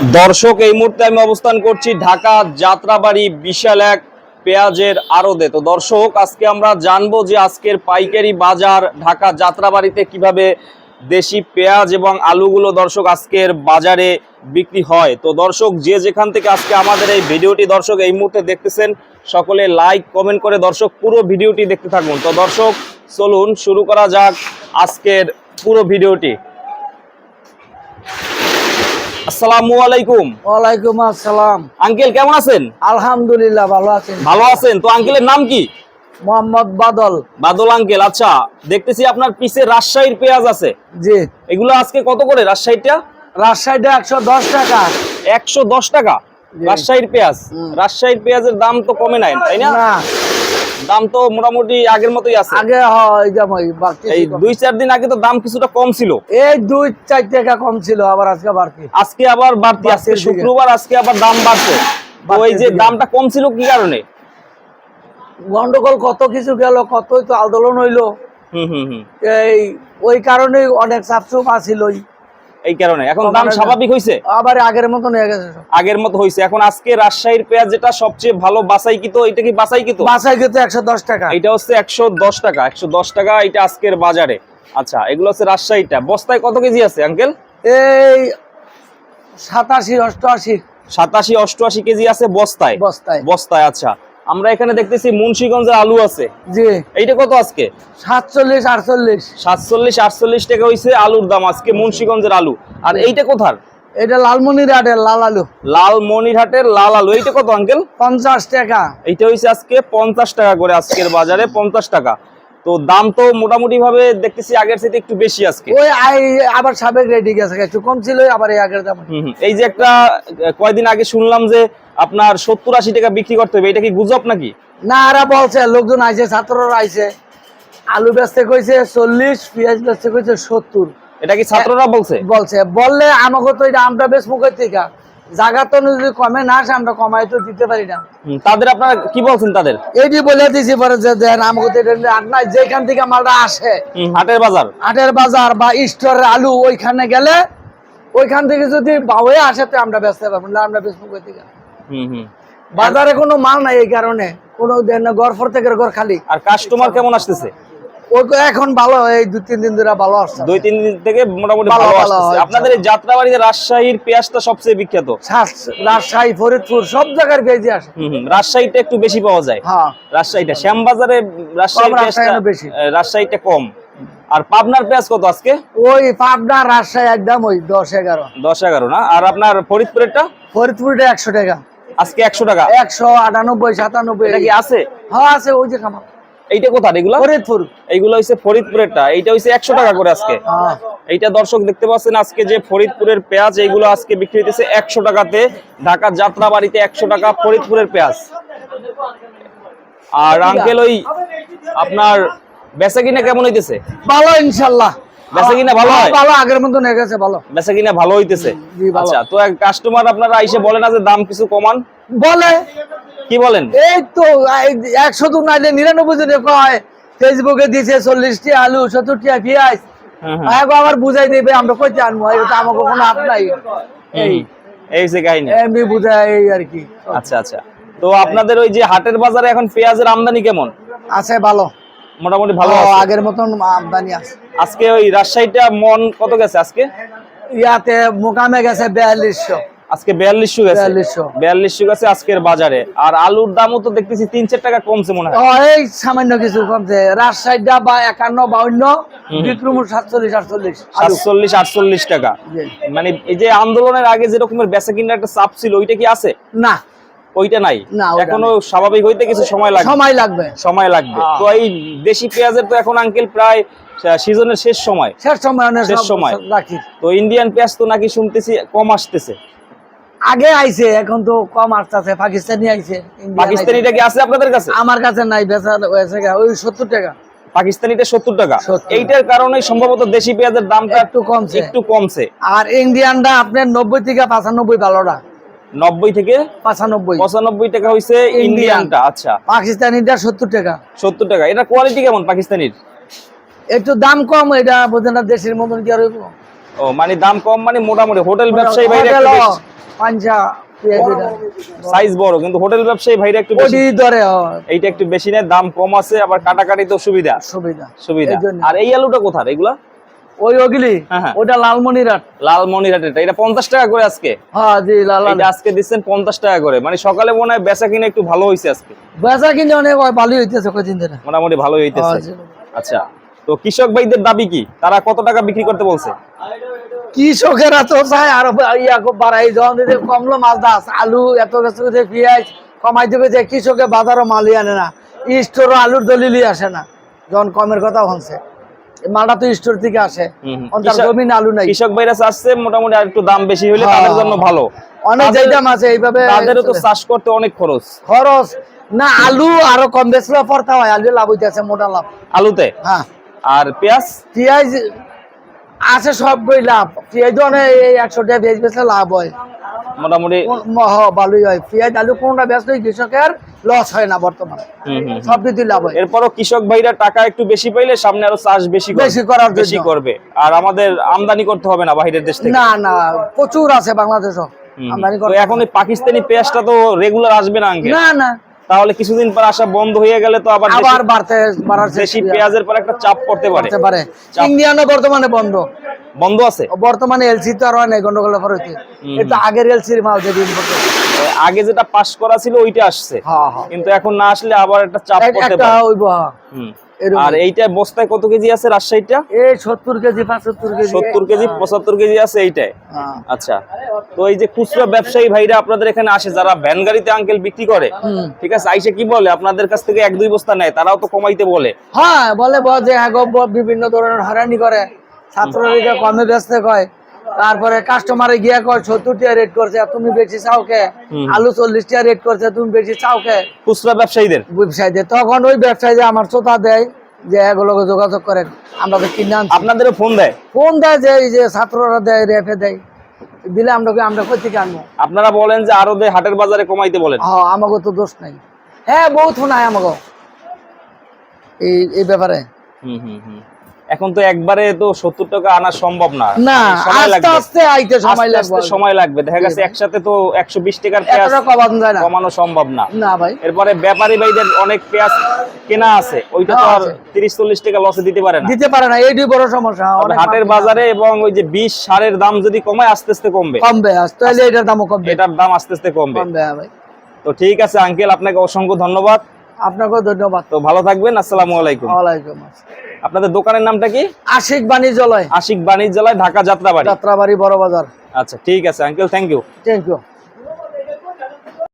দর্শক, এই মুহূর্তে আমি অবস্থান করছি ঢাকা যাত্রাবাড়ি বিশাল এক পেঁয়াজের আড়তে। তো দর্শক, আজকে আমরা জানবো যে আজকের পাইকারি বাজার ঢাকা যাত্রাবাড়িতে কিভাবে দেশি পেঁয়াজ এবং আলুগুলো দর্শক আজকের বাজারে বিক্রি হয়। তো দর্শক, যে যেখান থেকে আজকে আমাদের এই ভিডিওটি দর্শক এই মুহূর্তে দেখতেছেন, সকলে লাইক কমেন্ট করে দর্শক পুরো ভিডিওটি দেখতে থাকুন। তো দর্শক, চলুন শুরু করা যাক আজকের পুরো ভিডিওটি। আসসালামু আলাইকুম। ওয়ালাইকুম আসসালাম। আঙ্কেল কেমন আছেন? আলহামদুলিল্লাহ ভালো আছেন। ভালো আছেন? তো আঙ্কেলের নাম কি? মোহাম্মদ বাদল। বাদল আঙ্কেল। আচ্ছা, দেখতেছি আপনার পিছে রাজশাহীর পেঁয়াজ আছে। জি। এগুলো আজকে কত করে রাজশাহীটা? রাজশাহীটা 110 টাকা। 110 টাকা রাজশাহীর পেঁয়াজ। রাজশাহীর পেঁয়াজের দাম তো কমে নাই, তাই না? না, দাম তো মোটামুটি আগের মতোই আছে। আগে হয় যেমন এই 2-4 দিন আগে তো দাম কিছুটা কম ছিল। এই 2-4 টাকা কম ছিল, আবার আজকে বাড়তি। আজকে আবার বাড়তি। আজকে শুক্রবার, আজকে আবার দাম বাড়ছে। তো এই যে দামটা কম ছিল কি কারণে? গন্ডগোল কত কিছু গেল, কতই তো আন্দোলন হইলো। এই ওই কারণে অনেক চাপচুপ আছিল। এই কারণে এখন দাম স্বাভাবিক হয়েছে, আবার আগের মতন হয়ে গেছে। আগের মতো হয়েছে। এখন আজকে রাজশাহীর পেঁয়াজ যেটা সবচেয়ে ভালো বাছাইকৃত, এটা কি বাছাইকৃত? বাছাইকৃত 110 টাকা। এটা হচ্ছে 110 টাকা। 110 টাকা এটা আজকের বাজারে। আচ্ছা, এগুলো হচ্ছে রাজশাহীটা। বস্তায় কত কেজি আছে আঙ্কেল? এই 87-88। 87-88 কেজি আছে বস্তায়। বস্তায় বস্তায়। আচ্ছা, আমরা এখানে দেখতেছি মুন্সিগঞ্জের আলু আছে। জি। এইটা কত আজকে? 47-48। 47-48 টাকা হইছে আলুর দাম আজকে মুন্সিগঞ্জের আলু। আর এইটা কোথার? এটা লালমনিরহাটের লাল আলু। লালমনিরহাটের লাল আলু। এইটা কত আঙ্কেল? 50 টাকা। এইটা হইছে আজকে 50 টাকা করে আজকের বাজারে। 50 টাকা। তো দাম তো মোটামুটি ভাবে দেখতেছি আগের থেকে একটু বেশি আজকে। ওই আবার সাবেক রেডি গেছে, একটু কম ছিল, আবার এই আগের দাম। এই যে একটা কয়দিন আগে শুনলাম যে আপনার 70-80 টাকা বিক্রি করতে হবে, এটা কি গুজব নাকি? না, এরা বলছে, লোকজন আইছে, ছাত্ররা আইছে, আলু বেচতে কইছে 40, পেঁয়াজ বেচতে কইছে 70। এটা কি ছাত্ররা বলছে? বললে আমাকে তো এটা আমরা বেশ মুখের থেকে জায়গা তো যদি কমে না আসে, আমরা কমাই তো দিতে পারি না। তাদের আপনারা কি বলছেন? তাদের এইটি বলে দিছি পরে যে দেন আমাকে তো এটা আর নাই, যেখান থেকে মালটা আসে হাটের বাজার বা স্টোরের আলু, ওইখানে গেলে ওইখান থেকে যদি বাউয়ে আসে তো আমরা বেচতে পারবো না, আমরা বেশ মুখের থেকে। বাজারে কোনো মাল নাই, এই কারণে কোনো গড় ফর থেকে গড় খালি। আর কাস্টমার কেমন আসতেছে? এখন ভালো, এই 2-3 দিন ধরে ভালো আসছে। 2-3 দিন থেকে মোটামুটি ভালো আসছে। আপনাদের এই যাত্রাবাড়িতে রাজশাহীর পেঁয়াজটা সবচেয়ে বিখ্যাত। রাজশাহী, ফরিদপুর সব জায়গার পেঁয়াজ আসে। রাজশাহীটা একটু বেশি পাওয়া যায়। হ্যাঁ, রাজশাহীটা শ্যামবাজারে বেশি, রাজশাহীটা কম। আর পাবনার পেঁয়াজ কত আজকে? ওই পাবনা রাজশাহী একদম ওই 10-11 না। আর আপনার ফরিদপুরেরটা? ফরিদপুরটা 100 টাকা আজকে। 100 টাকা। 198-97। এটা কি আছে? হ্যাঁ আছে, ওই যে খামার। এইটা কোথায়? এগুলো ফরিদপুর। এইগুলো হইছে ফরিদপুরেরটা। এইটা হইছে 100 টাকা করে আজকে। এইটা দর্শক দেখতে পাচ্ছেন, আজকে যে ফরিদপুরের পেঁয়াজ, এইগুলো আজকে বিক্রি হইতেছে 100 টাকাতে। ঢাকা যাত্রাবাড়িতে 100 টাকা ফরিদপুরের পেঁয়াজ। আর আঙ্কেল, ওই আপনার বেচাকিনা কেমন হইতেছে? ভালো, ইনশাআল্লাহ বেচাকিনা ভালো হয়? ভালো, আগের মতো হয়ে গেছে, ভালো বেচাকিনা ভালো হইতেছে। আচ্ছা, তো কাস্টমার আপনারা আইসে বলে না যে দাম কিছু কমান? বলে। কি বলেন? এই তো 100 তো নাইলে 99 জনে কয়, ফেসবুকে দিছে 40 টি আলু, 70 টি পেঁয়াজ। আবার বুঝাই দেবে, আমরা কইতে আনবো, এটা আমাকে কোনো হাত নাই। এই যে কাহিনী এমনি বুঝাই আর কি। আচ্ছা আচ্ছা। তো আপনাদের ওই যে হাটের বাজারে এখন পেঁয়াজের আমদানি কেমন আছে? ভালো, মোটামুটি ভালো আছে। আগের মতন আমদানি আছে। আজকে ওই রাজশাহীটা মন কত গেছে আজকে? ইয়াতে মোকামে গেছে 4200। আজকে 4200 গেছে। 4200 গেছে আজকের বাজারে। আর আলুর দামও তো দেখতেছি 3-4 টাকা কমছে মনে হয়। এই সামান্য কিছু কমছে। রাজশাহীটা বা 51-52, বিক্রমপুর 47-48 টাকা। মানে এই যে আন্দোলনের আগে যে রকমের বেচাকিনা একটা চাপ ছিল, ওইটা কি আছে? না, ওইটা নাই এখনো। স্বাভাবিক হইতে কিছু সময় লাগবে। তো এই দেশি পেঁয়াজের তো এখন আঙ্কেল প্রায় সিজনের শেষ সময়। তো ইন্ডিয়ান পেঁয়াজ তো নাকি শুনতেছি কম আসতেছে। আগে আইছে, এখন তো কম আসতেছে। পাকিস্তানি আইছে। পাকিস্তানিটা কি আছে আপনাদের কাছে? আমার কাছে নাই, বেচা হয়েছে ওই 70 টাকা। পাকিস্তানিটা 70 টাকা। এইটার কারণে সম্ভবত দেশি পেঁয়াজের দামটা একটু কমছে। আর ইন্ডিয়ানটা আপনার 90 থেকে 95 ভালোটা। 90 থেকে 95 টাকা হইছে ইন্ডিয়ানটা। আচ্ছা, পাকিস্তানিটা 70 টাকা। 70 টাকা। এটা কোয়ালিটি কেমন পাকিস্তানির? একটু দাম কম, এটা বোঝেন না, দেশের মতন কি আর হইব? ও মানে দাম কম, মানে মোটামুটি হোটেল ব্যবসায়ী বাইরে পাঞ্জা পেঁয়াজ এটা সাইজ বড়, কিন্তু হোটেল ব্যবসায়ী ভাইরা একটু বেশি, ওটি ধরে এইটা একটু বেশি নেয়, দাম কম আছে, আবার কাটাকাটি তো সুবিধা সুবিধা সুবিধা। এই জন্য। আর এই আলুটা কোথার এগুলা? ওই ওগুলি হ্যাঁ, হ্যাঁ। ওটা লালমনিরহাট। লালমনিরহাটের, এটা 50 টাকা করে আজকে। হ্যাঁ জি লাল এটা আজকে দিচ্ছেন 50 টাকা করে, মানে সকালে মনে হয় বেচা কিনে একটু ভালো হয়েছে আজকে, বেচা কিন্তু অনেক ভালোই হইতেছে কয়দিন ধরে। মোটামুটি ভালো হইতেছে। হ্যাঁ, জি। আচ্ছা, তো কৃষক ভাইদের দাবি কি, তারা কত টাকা বিক্রি করতে বলছে? কৃষকেরা তো চায় আরো বাড়াই, যখন যদি কমলো মাছ দাস আলু এত বেশি পেঁয়াজ কমাই দেবে, যে কৃষকের বাজারও মালই আনে না, স্টোরও আলুর দলিলই আসে না, যখন কমের কথা হচ্ছে। মালটা তো স্টোর থেকে আসে, তার জমিন আলু নাই। কৃষক ভাইরা চাচ্ছে মোটামুটি আর একটু দাম বেশি হলে হ্যাঁ। তাদের জন্য ভালো, অনেক দাম আছে এইভাবে, তাদেরও তো চাষ করতে অনেক খরচ। খরচ না, আলু আরো কম বেচলে পড়তে হয়, আলু লাভ হইতেছে, মোটা লাভ আলুতে। হ্যাঁ। আর পেঁয়াজ পেঁয়াজ আছে সবই লাভ, পেঁয়াজ অনেক 100 টাকা পেঁয়াজ বেচলে লাভ হয় মোটামুটি। ভালোই হয়, পেঁয়াজ আলু কোনটা বেচলে কৃষকের লস হয় না বর্তমানে, সব কিছু লাভ হয়। এরপরও কৃষক ভাইরা টাকা একটু বেশি পাইলে সামনে আরো চাষ বেশি করবে, আর আমাদের আমদানি করতে হবে না বাইরের দেশ থেকে। না না, প্রচুর আছে বাংলাদেশও আমদানি তো করে। এখন এই পাকিস্তানি পেঁয়াজটা তো রেগুলার আসবে না আঙ্কেল? না না, তাহলে কিছুদিন পর আসা বন্ধ হয়ে গেলে তো আবার আবার বাড়ার দেশি পেঁয়াজের পর একটা চাপ পড়তে পারে। ইন্ডিয়ানও বর্তমানে বন্ধ আছে বর্তমানে, এলসি তো আর হয় নাই গন্ডগোলের পর হইতে, এটা আগের এলসির মাল যেটা ইম্পোর্ট করতে। আগে যেটা পাস করা ছিল ওইটা আসছে, হ্যাঁ হ্যাঁ, কিন্তু এখন না আসলে আবার একটা চাপ পড়তে একটা পারে। হইব। আর এইটা বস্তায় কত কেজি আছে রাজশাহীটা? এই 70 কেজি 75 কেজি 70 কেজি 75 কেজি আছে এইটাই। হ্যাঁ। আচ্ছা, তো এই যে খুচরা ব্যবসায়ী ভাইরা আপনাদের এখানে আসে, যারা ভ্যান গাড়িতে আঙ্কেল বিক্রি করে, ঠিক আছে, আইসে কি বলে আপনাদের কাছ থেকে 1-2 বস্তা নেয়, তারাও তো কমাইতে বলে? হ্যাঁ বলে যে হ্যাঁ বিভিন্ন ধরনের হয়রানি করে, ছাত্রলীগা কমে বেচতে কয়, তারপরে কাস্টমারে গিয়া কয় 70 টাকা রেট করছে তুমি বেশি চাও কে, আলু 40 টাকা রেট করছে তুমি বেশি চাও কে, খুচরা ব্যবসায়ীদের। তখন ওই ব্যবসায়ী আমার চোতা দেয় যে এগুলোকে যোগাযোগ করেন, আমরা তো কিনে আনছি। আপনাদেরও ফোন দেয়? ফোন দেয় যে এই যে ছাত্ররা দেয়, রেফে দেয়, দিলে আমরা কই থেকে আনবো। আপনারা বলেন যে আরো হাটের বাজারে কমাইতে বলেন? হ্যাঁ, আমাকে তো দোষ নাই। হ্যাঁ, বহুত ফোন আয় আমাকে এই ব্যাপারে। এখন তো একবারে তো 70 টাকা আনা সম্ভব না, না, সময় লাগবে, আস্তে আইতে সময় লাগবে। দেখা গেছে একসাথে তো 120 টাকার পেঁয়াজ কমানো সম্ভব না। না ভাই, এরপরে ব্যাপারী ভাইদের অনেক পেঁয়াজ কেনা আছে, ওইটা তো আর 30-40 টাকা লসে দিতে পারে না, এইটাই বড় সমস্যা। হাটের বাজারে এবং ওই যে বিষ সারের দাম যদি কমায়, আস্তে আস্তে কমবে, তাহলে এটার দামও কমবে, এটার দাম আস্তে আস্তে কমবে। ভাই। তো ঠিক আছে আঙ্কেল, আপনাকে অসংখ্য ধন্যবাদ। আপনাকেও ধন্যবাদ। তো ভালো থাকবেন, আসসালামু আলাইকুম। ওয়ালাইকুম আসসালাম। আপনাদের দোকানের নামটা কি? আশিক বাণিজ্যালয়, আশিক বাণিজ্যালয়, ঢাকা যাত্রাবাড়ি। বড় বাজার। আচ্ছা ঠিক আছে uncle, thank you. Thank you.